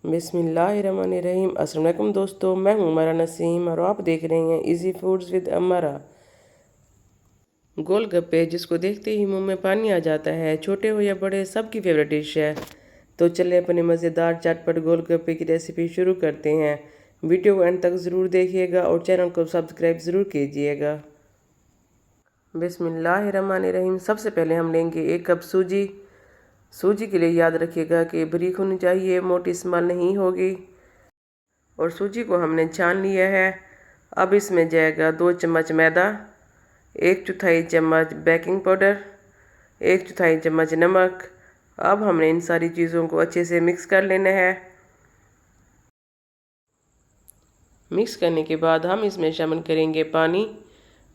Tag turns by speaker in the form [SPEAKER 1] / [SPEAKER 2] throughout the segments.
[SPEAKER 1] बिस्मिल्लाहिर्रहमानिर्रहीम। अस्सलाम वालेकुम दोस्तों, मैं हूं उमरा नसीम और आप देख रहे हैं इजी फूड्स विद अमरा। गोलगप्पे जिसको देखते ही मुंह में पानी आ जाता है, छोटे हो या बड़े सबकी फेवरेट डिश है। तो चले अपने मज़ेदार चटपट गोलगप्पे की रेसिपी शुरू करते हैं। वीडियो को एंड तक ज़रूर देखिएगा और चैनल को सब्सक्राइब ज़रूर कीजिएगा। बिस्मिल्लाहिर्रहमानिर्रहीम। सबसे पहले हम लेंगे 1 कप सूजी। सूजी के लिए याद रखिएगा कि बारीक होनी चाहिए, मोटी इस्तेमाल नहीं होगी। और सूजी को हमने छान लिया है। अब इसमें जाएगा 2 चम्मच मैदा, 1/4 चम्मच बेकिंग पाउडर, 1/4 चम्मच नमक। अब हमने इन सारी चीज़ों को अच्छे से मिक्स कर लेना है। मिक्स करने के बाद हम इसमें शामिल करेंगे पानी।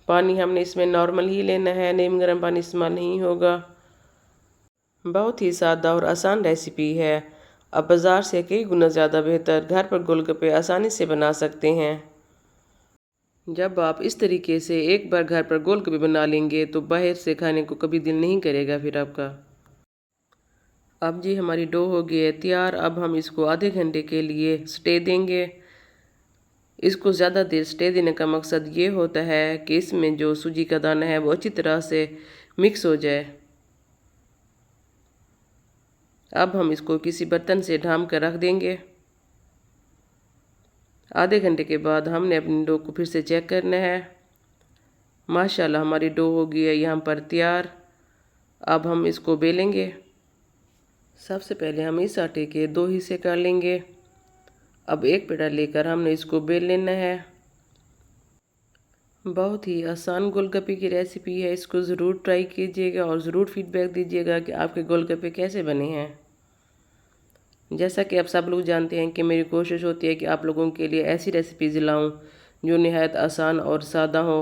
[SPEAKER 1] पानी हमने इसमें नॉर्मल ही लेना है, नीम गर्म पानी इस्तेमाल नहीं होगा। बहुत ही सादा और आसान रेसिपी है। अब बाज़ार से कई गुना ज़्यादा बेहतर घर पर गोलगप्पे आसानी से बना सकते हैं। जब आप इस तरीके से एक बार घर पर गोलगप्पे बना लेंगे तो बाहर से खाने को कभी दिल नहीं करेगा फिर आपका। अब जी हमारी डो हो गई है तैयार। अब हम इसको आधे घंटे के लिए स्टे देंगे। इसको ज़्यादा देर स्टे देने का मकसद ये होता है कि इसमें जो सूजी का दाना है वो अच्छी तरह से मिक्स हो जाए। अब हम इसको किसी बर्तन से ढाँप कर रख देंगे। आधे घंटे के बाद हमने अपनी डो को फिर से चेक करना है। माशाल्लाह हमारी डो हो गई है यहाँ पर तैयार। अब हम इसको बेलेंगे। सबसे पहले हम इस आटे के 2 हिस्से कर लेंगे। अब एक पेड़ा लेकर हमने इसको बेल लेना है। बहुत ही आसान गोलगप्पे की रेसिपी है, इसको ज़रूर ट्राई कीजिएगा और ज़रूर फीडबैक दीजिएगा कि आपके गोलगप्पे कैसे बने हैं। जैसा कि आप सब लोग जानते हैं कि मेरी कोशिश होती है कि आप लोगों के लिए ऐसी रेसिपीज़ लाऊं जो निहायत आसान और सादा हो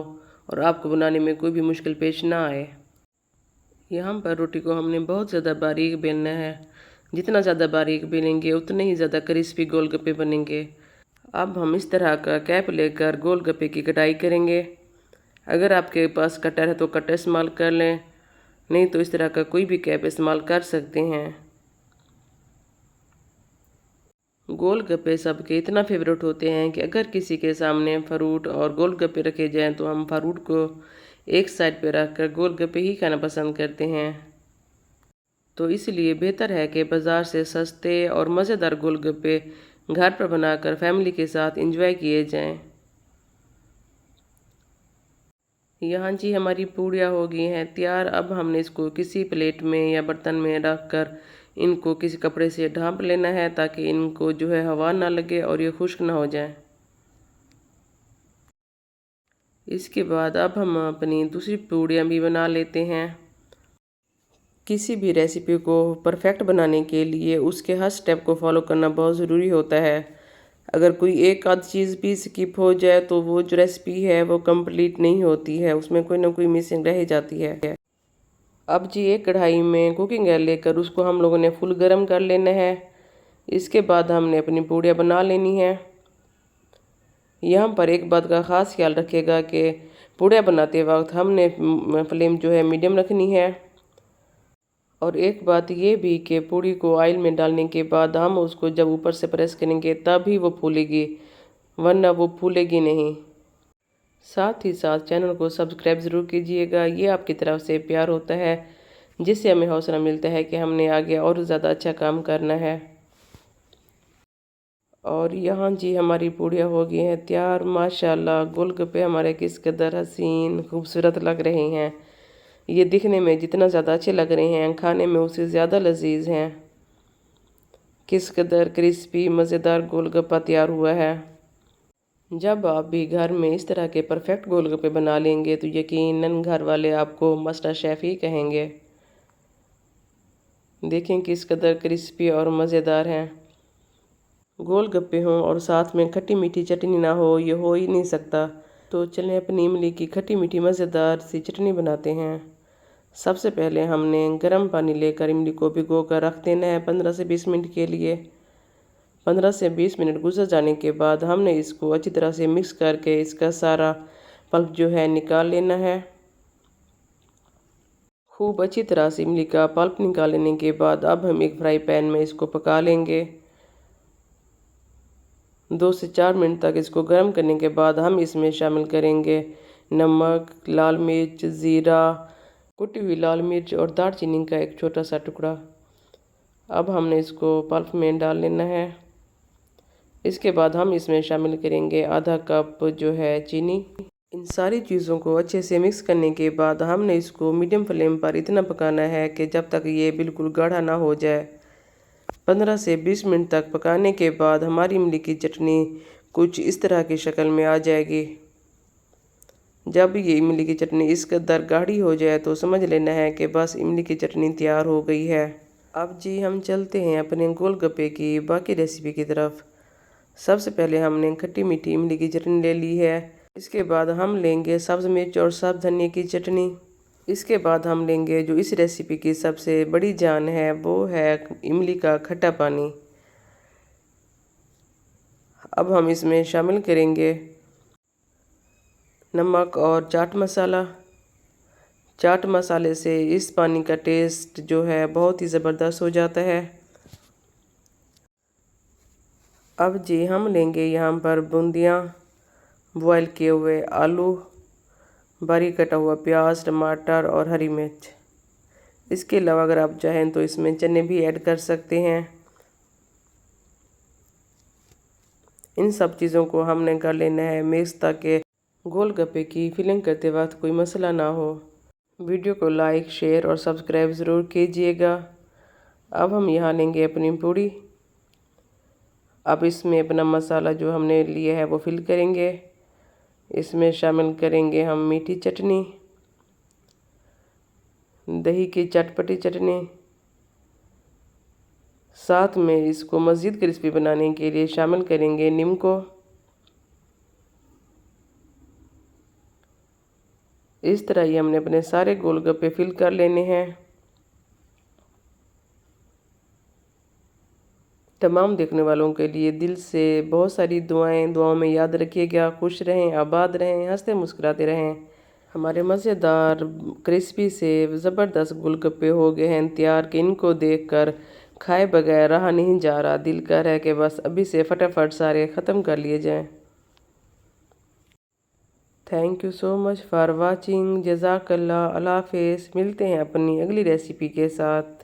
[SPEAKER 1] और आपको बनाने में कोई भी मुश्किल पेश ना आए। यहाँ पर रोटी को हमने बहुत ज़्यादा बारीक बेलना है। जितना ज़्यादा बारीक बेलेंगे उतने ही ज़्यादा क्रिस्पी गोलगप्पे बनेंगे। अब हम इस तरह का कैप लेकर गोलगप्पे की कटाई करेंगे। अगर आपके पास कटर है तो कटर इस्तेमाल कर लें, नहीं तो इस तरह का कोई भी कैप इस्तेमाल कर सकते हैं। गोलगप्पे सबके इतना फेवरेट होते हैं कि अगर किसी के सामने फ्रूट और गोलगप्पे रखे जाएं तो हम फ्रूट को एक साइड पे रखकर गोलगप्पे ही खाना पसंद करते हैं। तो इसलिए बेहतर है कि बाज़ार से सस्ते और मज़ेदार गोलगप्पे घर पर बनाकर फैमिली के साथ एंजॉय किए जाएं। यहाँ जी हमारी पूड़ियाँ हो गई हैं तैयार। अब हमने इसको किसी प्लेट में या बर्तन में रख कर इनको किसी कपड़े से ढाँप लेना है ताकि इनको जो है हवा ना लगे और ये खुश्क ना हो जाए। इसके बाद अब हम अपनी दूसरी पूड़ियाँ भी बना लेते हैं। किसी भी रेसिपी को परफेक्ट बनाने के लिए उसके हर स्टेप को फॉलो करना बहुत ज़रूरी होता है। अगर कोई एक आध चीज़ भी स्किप हो जाए तो वो जो रेसिपी है वो कंप्लीट नहीं होती है, उसमें कोई ना कोई मिसिंग रह जाती है। अब जी एक कढ़ाई में कुकिंग ऑयल लेकर उसको हम लोगों ने फुल गर्म कर लेना है। इसके बाद हमने अपनी पूड़ियाँ बना लेनी है। यहाँ पर एक बात का ख़ास ख्याल रखिएगा कि पूड़ियाँ बनाते वक्त हमने फ्लेम जो है मीडियम रखनी है। और एक बात ये भी कि पूड़ी को ऑयल में डालने के बाद हम उसको जब ऊपर से प्रेस करेंगे तभी वो फूलेगी, वरना वो फूलेगी नहीं। साथ ही साथ चैनल को सब्सक्राइब ज़रूर कीजिएगा, ये आपकी तरफ से प्यार होता है जिससे हमें हौसला मिलता है कि हमने आगे और ज़्यादा अच्छा काम करना है। और यहाँ जी हमारी पूड़ियाँ हो गई हैं तैयार। माशाल्लाह गोलगप्पे हमारे किस कदर हसीन खूबसूरत लग रहे हैं। ये दिखने में जितना ज़्यादा अच्छे लग रहे हैं खाने में उससे ज़्यादा लजीज हैं। किस कदर क्रिस्पी मज़ेदार गोलगप्पा तैयार हुआ है। जब आप भी घर में इस तरह के परफेक्ट गोलगप्पे बना लेंगे तो यकीनन घर वाले आपको मास्टर शेफ़ ही कहेंगे। देखें किस कदर क्रिस्पी और मज़ेदार हैं। गोलगप्पे हों और साथ में खट्टी मीठी चटनी ना हो, ये हो ही नहीं सकता। तो चलें अपनी इमली की खट्टी मीठी मज़ेदार सी चटनी बनाते हैं। सबसे पहले हमने गर्म पानी लेकर इमली को भिगो कर रख देना है 15 से 20 मिनट के लिए। 15 से 20 मिनट गुजर जाने के बाद हमने इसको अच्छी तरह से मिक्स करके इसका सारा पल्प जो है निकाल लेना है। खूब अच्छी तरह से इमली का पल्प निकाल लेने के बाद अब हम एक फ्राई पैन में इसको पका लेंगे। 2 से 4 मिनट तक इसको गर्म करने के बाद हम इसमें शामिल करेंगे नमक, लाल मिर्च, ज़ीरा, कुटी हुई लाल मिर्च और दालचीनी का एक छोटा सा टुकड़ा। अब हमने इसको पल्प में डाल लेना है। इसके बाद हम इसमें शामिल करेंगे आधा कप जो है चीनी। इन सारी चीज़ों को अच्छे से मिक्स करने के बाद हमने इसको मीडियम फ्लेम पर इतना पकाना है कि जब तक ये बिल्कुल गाढ़ा ना हो जाए। 15 से 20 मिनट तक पकाने के बाद हमारी इमली की चटनी कुछ इस तरह की शक्ल में आ जाएगी। जब ये इमली की चटनी इस कदर गाढ़ी हो जाए तो समझ लेना है कि बस इमली की चटनी तैयार हो गई है। अब जी हम चलते हैं अपने गोलगप्पे की बाकी रेसिपी की तरफ। सबसे पहले हमने खट्टी मीठी इमली की चटनी ले ली है। इसके बाद हम लेंगे सब्ज़ मिर्च और सब्ज़ धनिया की चटनी। इसके बाद हम लेंगे जो इस रेसिपी की सबसे बड़ी जान है, वो है इमली का खट्टा पानी। अब हम इसमें शामिल करेंगे नमक और चाट मसाला। चाट मसाले से इस पानी का टेस्ट जो है बहुत ही ज़बरदस्त हो जाता है। अब जी हम लेंगे यहाँ पर बूंदियाँ, बॉयल किए हुए आलू, बारीक कटा हुआ प्याज, टमाटर और हरी मिर्च। इसके अलावा अगर आप चाहें तो इसमें चने भी ऐड कर सकते हैं। इन सब चीज़ों को हमने कर लेना है मिक्स ताकि गोलगप्पे की फिलिंग करते वक्त कोई मसला ना हो। वीडियो को लाइक, शेयर और सब्सक्राइब ज़रूर कीजिएगा। अब हम यहाँ लेंगे अपनी पूड़ी। अब इसमें अपना मसाला जो हमने लिया है वो फिल करेंगे। इसमें शामिल करेंगे हम मीठी चटनी, दही की चटपटी चटनी, साथ में इसको मज़ीद क्रिस्पी बनाने के लिए शामिल करेंगे नीम को। इस तरह ही हमने अपने सारे गोलगप्पे फिल कर लेने हैं। तमाम देखने वालों के लिए दिल से बहुत सारी दुआओं में याद रखिएगा। खुश रहें, आबाद रहें, हंसते मुस्कुराते रहें। हमारे मज़ेदार क्रिस्पी से ज़बरदस्त गोलगप्पे हो गए हैं तैयार कि इनको देखकर खाए बगैर रहा नहीं जा रहा। दिल कर रहा है कि बस अभी से फटाफट सारे ख़त्म कर लिए जाएं। Thank you so much for watching. जज़ाकल्लाह। अल्लाह हाफ़िज़। मिलते हैं अपनी अगली रेसिपी के साथ।